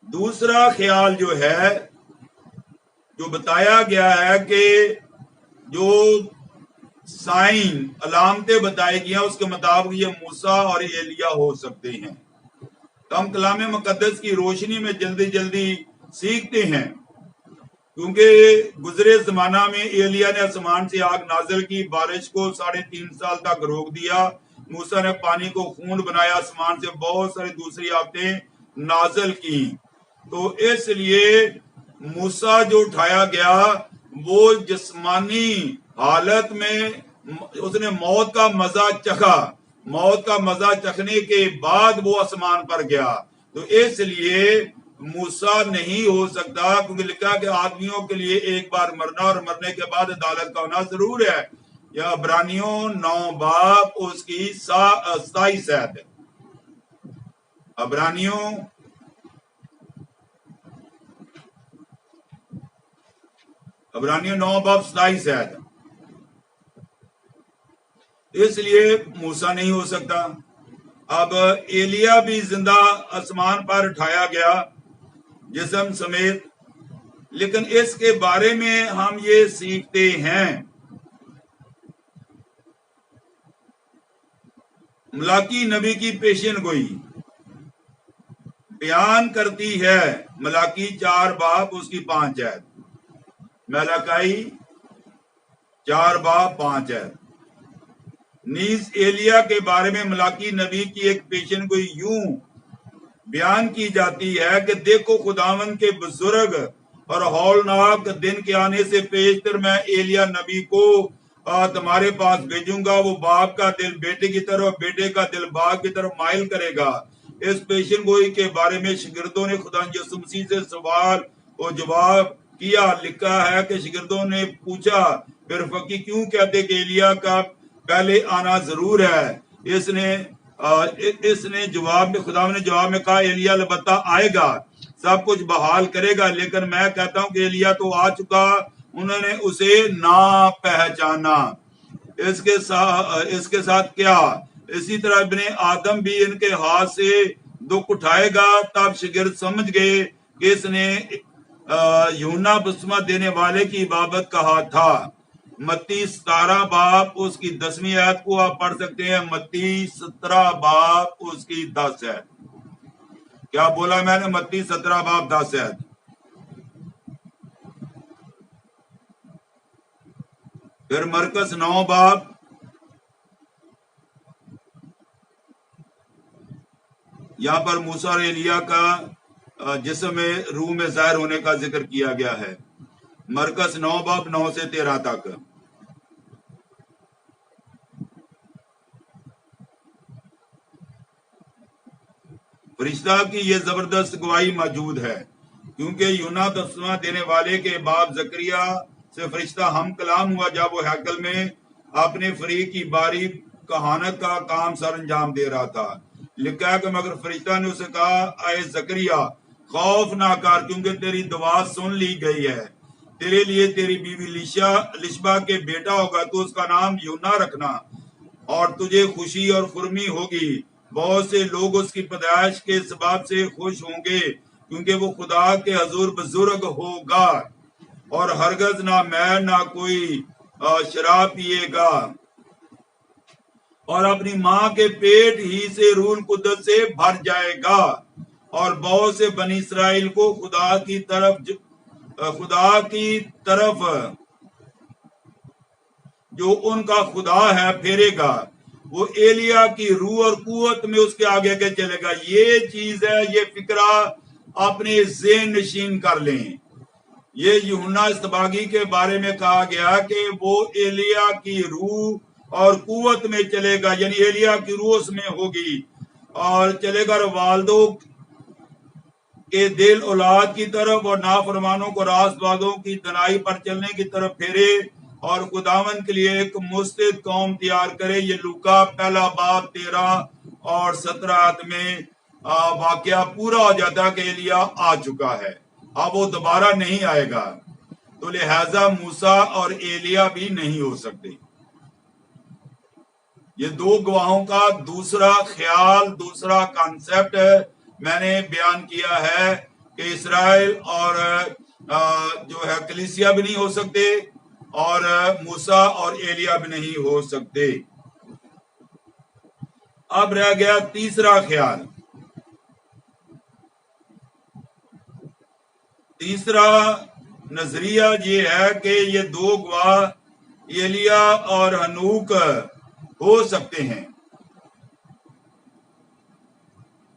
A: دوسرا خیال جو ہے جو بتایا گیا ہے کہ جو سائن علامتیں بتائی گئی ہیں اس کے مطابق یہ موسیٰ اور ایلیاہ ہو سکتے ہیں. تو ہم کلام مقدس کی روشنی میں جلدی جلدی سیکھتے ہیں، کیونکہ گزرے زمانہ میں ایلیاہ نے آسمان سے آگ نازل کی، بارش کو 3.5 سال تک روک دیا. موسیٰ نے پانی کو خون بنایا، آسمان سے بہت ساری دوسری آفتیں نازل کی. تو اس لیے موسیٰ جو اٹھایا گیا وہ جسمانی حالت میں اس نے موت کا مزہ چکھا، موت کا مزہ چکھنے کے بعد وہ آسمان پر گیا. تو اس لیے موسیٰ نہیں ہو سکتا، کیونکہ لکھا کہ آدمیوں کے لیے ایک بار مرنا اور مرنے کے بعد عدالت کا ہونا ضرور ہے. یا عبرانیوں 9 باب اس کی 27 آیت ہے. عبرانیوں 9 باب 27 آیت. اس لیے موسیٰ نہیں ہو سکتا. اب ایلیاہ بھی زندہ آسمان پر اٹھایا گیا جسم سمیت، لیکن اس کے بارے میں ہم یہ سیکھتے ہیں، ملاکی نبی کی پیشن گوئی بیان کرتی ہے. ملاکی 4 باب اس کی 5 آیت. ملاکی 4 باب 5 آیت. نیز ایلیاہ کے بارے میں ملاکی نبی کی ایک پیشن گوئی یوں بیان کی جاتی ہے کہ دیکھو خداوند کے بزرگ اور ہولناک دن کے آنے سے پیشتر میں ایلیاہ نبی کو تمہارے پاس بھیجوں گا. وہ باپ کا دل بیٹے کی طرف، بیٹے کا دل باپ کی طرف مائل کرے گا. اس پیشن گوئی کے بارے میں شاگردوں نے خدا یسوع مسیح سے سوال و جواب کیا. لکھا ہے کہ شاگردوں نے پوچھا پھر فقی کیوں کہتے کہ ایلیاہ کا پہلے آنا ضرور ہے. اس نے جواب میں، خدا نے جواب میں کہا ایلیاہ البتہ آئے گا، سب کچھ بحال کرے گا، لیکن میں کہتا ہوں کہ ایلیاہ تو آ چکا، انہوں نے اسے نہ پہچانا. اس کے ساتھ کیا؟ اسی طرح ابن آدم بھی ان کے ہاتھ سے دکھ اٹھائے گا۔ تب شاگرد سمجھ گئے کہ اس نے یونا بپتسمہ دینے والے کی بابت کہا تھا۔ متی 17 باب اس کی 10ویں آیت کو آپ پڑھ سکتے ہیں۔ متی 17 باب اس کی 10 آیت۔ کیا بولا میں نے؟ متی 17 باب 10 آیت۔ پھر مرکز 9 باب، یہاں پر موسیٰ اور ایلیا کا جسم میں روح میں ظاہر ہونے کا ذکر کیا گیا ہے۔ مرکز 9 باب 9 سے 13 تک۔ فرشتہ کی یہ زبردست گواہی موجود ہے، کیونکہ یونا بپتسمہ دینے والے کے باپ زکریا سے فرشتہ ہم کلام ہوا جب وہ ہیکل میں اپنے فریق کی باری کہانت کا کام سر انجام دے رہا تھا۔ لکھا ہے کہ مگر فرشتہ نے اسے کہا، اے زکریا خوف نہ کر، کیونکہ تیری دعا سن لی گئی ہے۔ تیرے لیے تیری بیوی لشبہ کے بیٹا ہوگا، تو اس کا نام یونا رکھنا، اور تجھے خوشی اور خرمی ہوگی۔ بہت سے لوگ اس کی پیدائش کے سبب سے خوش ہوں گے، کیونکہ وہ خدا کے حضور بزرگ ہوگا، اور ہرگز نہ میر نہ کوئی شراب پیے گا، اور اپنی ماں کے پیٹ ہی سے روح القدس سے بھر جائے گا۔ اور بہت سے بنی اسرائیل کو خدا کی طرف جو ان کا خدا ہے پھیرے گا۔ وہ ایلیا کی روح اور قوت میں اس کے آگے کے چلے گا۔ یہ چیز ہے، یہ فکرہ اپنے ذہن نشین کر لیں۔ یہ یوحنا استباغی کے بارے میں کہا گیا کہ وہ ایلیا کی روح اور قوت میں چلے گا، یعنی ایلیا کی روح اس میں ہوگی، اور چلے گا والدوں کے دل اولاد کی طرف، اور نافرمانوں کو راست بازوں کی دنائی پر چلنے کی طرف پھیرے، اور خداوند کے لیے ایک مستعد قوم تیار کرے۔ یہ لوکا پہلا باب 13 اور 17 میں واقعہ پورا ہو جاتا ہے کہ ایلیا آ چکا ہے، اب وہ دوبارہ نہیں آئے گا، تو لہذا موسیٰ اور ایلیا بھی نہیں ہو سکتے۔ یہ دو گواہوں کا دوسرا خیال، دوسرا کانسیپٹ میں نے بیان کیا ہے کہ اسرائیل اور جو ہے کلیسیا بھی نہیں ہو سکتے، اور موسیٰ اور ایلیا بھی نہیں ہو سکتے۔ اب رہ گیا تیسرا خیال۔ تیسرا نظریہ یہ ہے کہ یہ دو گواہ ایلیا اور ہنوک ہو سکتے ہیں۔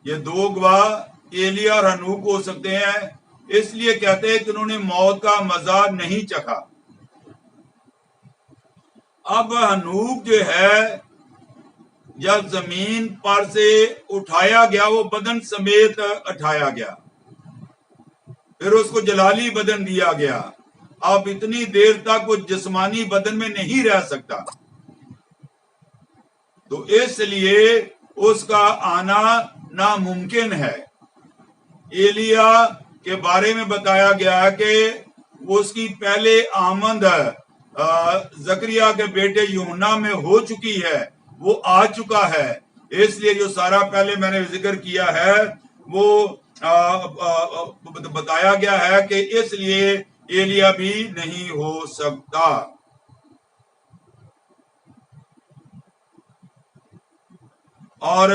A: یہ دو گواہ ایلیا اور ہنوک ہو سکتے ہیں، اس لیے کہتے ہیں کہ انہوں نے موت کا مزہ نہیں چکھا۔ اب ہنوک جو ہے جب زمین پر سے اٹھایا گیا، وہ بدن سمیت اٹھایا گیا، پھر اس کو جلالی بدن دیا گیا۔ اب اتنی دیر تک وہ جسمانی بدن میں نہیں رہ سکتا، تو اس لیے اس کا آنا ناممکن ہے۔ ایلیا کے بارے میں بتایا گیا کہ اس کی پہلے آمد زکریا کے بیٹے یوحنا میں ہو چکی ہے، وہ آ چکا ہے۔ اس لیے جو سارا پہلے میں نے ذکر کیا ہے وہ بتایا گیا ہے کہ اس لیے ایلیا بھی نہیں ہو سکتا۔ اور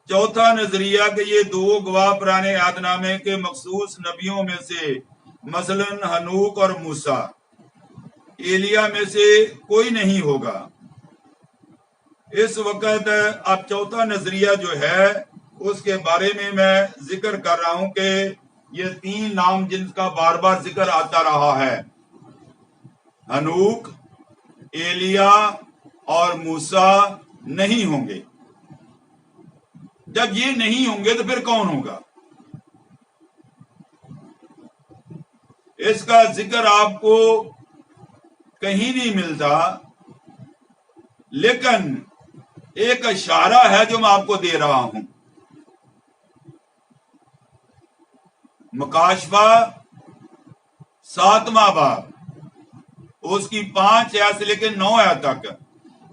A: چوتھا نظریہ کہ یہ دو گواہ پرانے عہد نامے کے مخصوص نبیوں میں سے مثلاً ہنوک اور موسیٰ، ایلیا میں سے کوئی نہیں ہوگا۔ اس وقت اب چوتھا نظریہ جو ہے اس کے بارے میں ذکر کر رہا ہوں کہ یہ تین نام جن کا بار بار ذکر آتا رہا ہے، ہنوک، ایلیا اور موسیٰ نہیں ہوں گے۔ جب یہ نہیں ہوں گے تو پھر کون ہوگا؟ اس کا ذکر آپ کو کہیں نہیں ملتا، لیکن ایک اشارہ ہے جو میں آپ کو دے رہا ہوں۔ مکاشفہ 7واں باب اس کی 5 آیت سے لے کے 9 آیت تک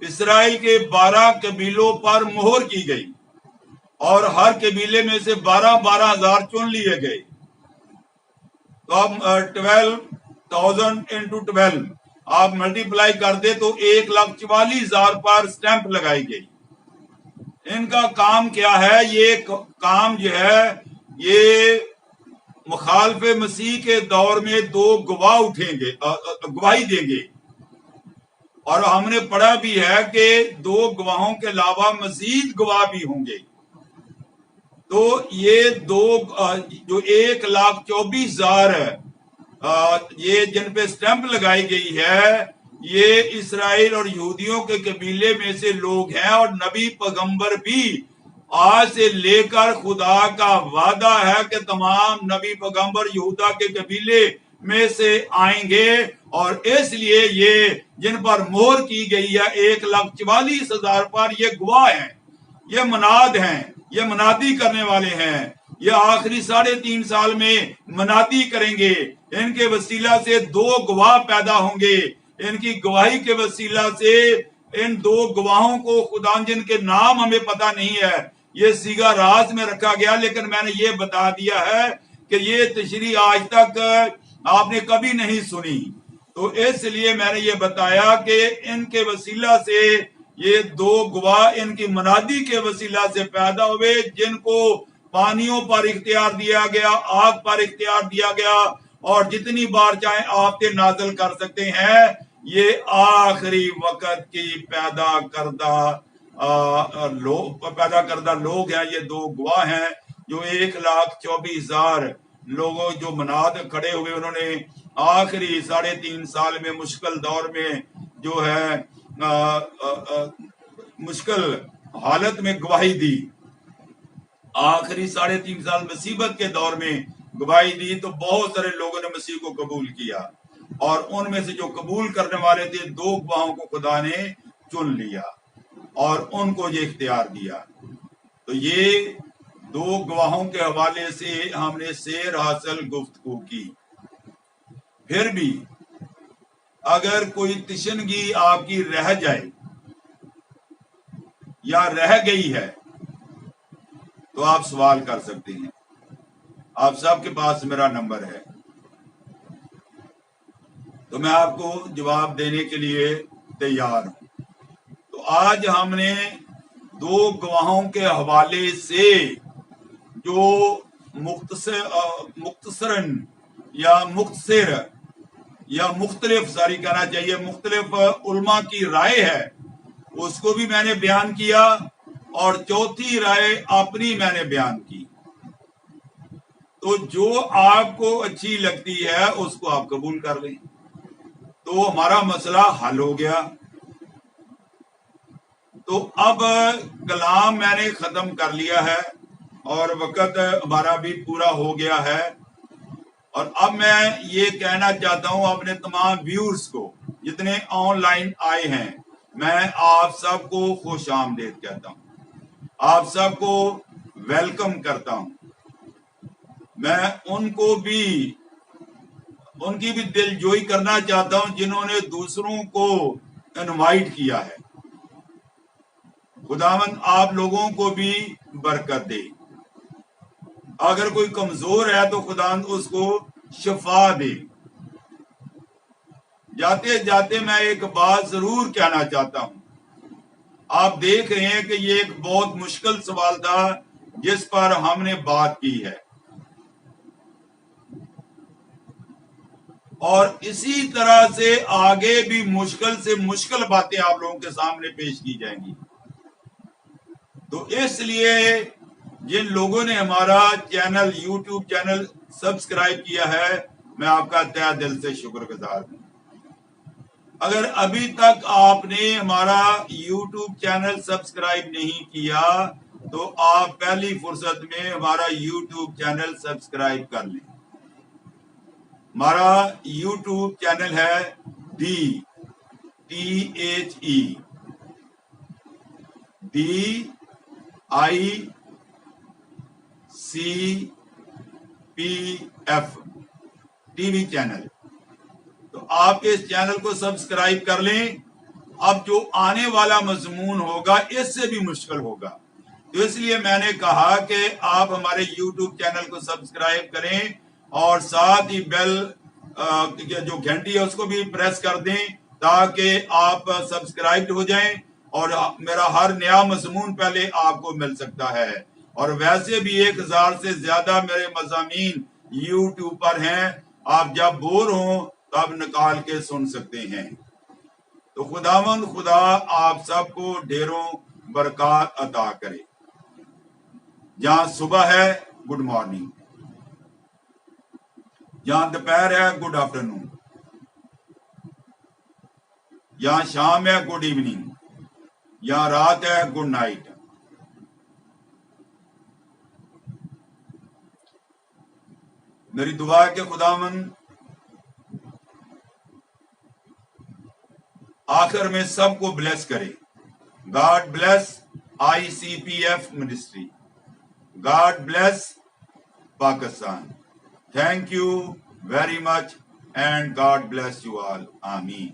A: اسرائیل کے 12 قبیلوں پر مہر کی گئی اور ہر قبیلے میں سے 12,000 چن لیے گئے. تو اب 12,000 انٹو 12 آپ ملٹیپلائی کر دے تو 1,44,000 پر سٹیمپ لگائی گئی. ان کا کام کیا ہے؟ یہ کام جو ہے یہ مخالف مسیح کے دور میں 2 گواہ اٹھیں گے، گواہی دیں گے. اور ہم نے پڑھا بھی ہے کہ 2 گواہوں کے علاوہ مزید گواہ بھی ہوں گے. تو یہ جو 1,24,000 یہ جن پہ سٹیمپ لگائی گئی ہے، یہ اسرائیل اور یہودیوں کے قبیلے میں سے لوگ ہیں. اور نبی پیغمبر بھی آج سے لے کر خدا کا وعدہ ہے کہ تمام نبی پیغمبر یہودا کے قبیلے میں سے آئیں گے. اور اس لیے یہ جن پر مہر کی گئی ہے 1,44,000 پر، یہ گواہ ہیں، یہ مناد ہیں، یہ منادی کرنے والے ہیں. یہ آخری 3.5 سال میں منادی کریں گے. ان کے وسیلہ سے 2 گواہ پیدا ہوں گے. ان کی گواہی کے وسیلہ سے ان 2 گواہوں کو خدا، جن کے نام ہمیں پتہ نہیں ہے، یہ صیغہ راز میں رکھا گیا، لیکن میں نے یہ بتا دیا ہے کہ یہ تشریح آج تک آپ نے کبھی نہیں سنی. تو اس لیے میں نے یہ بتایا کہ ان کے وسیلہ سے یہ 2 گواہ ان کی منادی کے وسیلہ سے پیدا ہوئے، جن کو پانیوں پر اختیار دیا گیا، آگ پر اختیار دیا گیا، اور جتنی بار چاہیں آفتے نازل کر سکتے ہیں. یہ آخری وقت کی پیدا کردہ لوگ ہیں. یہ 2 گواہ ہیں جو 1,24,000 لوگوں جو مناد کھڑے ہوئے، انہوں نے آخری 3.5 سال میں مشکل دور میں جو ہے مشکل حالت میں گواہی دی. آخری 3.5 سال مصیبت کے دور میں گواہی دی. تو بہت سارے لوگوں نے مسیح کو قبول کیا، اور ان میں سے جو قبول کرنے والے تھے 2 گواہوں کو خدا نے چن لیا اور ان کو یہ اختیار دیا. تو یہ 2 گواہوں کے حوالے سے ہم نے سیر حاصل گفتگو کی. پھر بھی اگر کوئی تشنگی آپ کی رہ جائے یا رہ گئی ہے تو آپ سوال کر سکتے ہیں. آپ سب کے پاس میرا نمبر ہے، تو میں آپ کو جواب دینے کے لیے تیار ہوں. تو آج ہم نے 2 گواہوں کے حوالے سے جو مختصراً یا مختصر یا مختلف ساری کہنا چاہیے مختلف علماء کی رائے ہے، اس کو بھی میں نے بیان کیا، اور چوتھی رائے اپنی میں نے بیان کی. تو جو آپ کو اچھی لگتی ہے اس کو آپ قبول کر لیں. تو ہمارا مسئلہ حل ہو گیا. تو اب کلام میں نے ختم کر لیا ہے اور وقت ہمارا بھی پورا ہو گیا ہے. اور اب میں یہ کہنا چاہتا ہوں اپنے تمام ویورز کو جتنے آن لائن آئے ہیں، میں آپ سب کو خوش آمدید کہتا ہوں، آپ سب کو ویلکم کرتا ہوں. میں ان کی بھی دل جوئی کرنا چاہتا ہوں جنہوں نے دوسروں کو انوائٹ کیا ہے. خداوند آپ لوگوں کو بھی برکت دے. اگر کوئی کمزور ہے تو خداوند اس کو شفا دے. جاتے جاتے میں ایک بات ضرور کہنا چاہتا ہوں. آپ دیکھ رہے ہیں کہ یہ ایک بہت مشکل سوال تھا جس پر ہم نے بات کی ہے، اور اسی طرح سے آگے بھی مشکل سے مشکل باتیں آپ لوگوں کے سامنے پیش کی جائیں گی. تو اس لیے جن لوگوں نے ہمارا چینل یوٹیوب چینل سبسکرائب کیا ہے، میں آپ کا تہہ دل سے شکر گزار ہوں. اگر ابھی تک آپ نے ہمارا یوٹیوب چینل سبسکرائب نہیں کیا تو آپ پہلی فرصت میں ہمارا یوٹیوب چینل سبسکرائب کر لیں. ہمارا یوٹیوب چینل ہے DICPF ٹی وی چینل. تو اب آپ اس چینل کو سبسکرائب کر لیں. اب جو آنے والا مضمون ہوگا اس سے بھی مشکل ہوگا، تو اس لیے میں نے کہا کہ آپ ہمارے یوٹیوب چینل کو سبسکرائب کریں اور ساتھ ہی بیل جو گھنٹی ہے اس کو بھی پریس کر دیں تاکہ آپ سبسکرائب ہو جائیں اور میرا ہر نیا مضمون پہلے آپ کو مل سکتا ہے. اور ویسے بھی 1000 سے زیادہ میرے مضامین یوٹیوب پر ہیں، آپ جب بور ہوں تب نکال کے سن سکتے ہیں. تو خداوند خدا آپ سب کو ڈھیروں برکات عطا کرے. جہاں صبح ہے گڈ مارننگ، جہاں دوپہر ہے گڈ آفٹرنون، یہاں شام ہے گڈ ایوننگ، یہاں رات ہے گڈ نائٹ. میری دعا ہے کہ خداوند آخر میں سب کو بلیس کرے. God bless ICPF ministry. God bless Pakistan. Thank you very much and God bless you all. Ameen.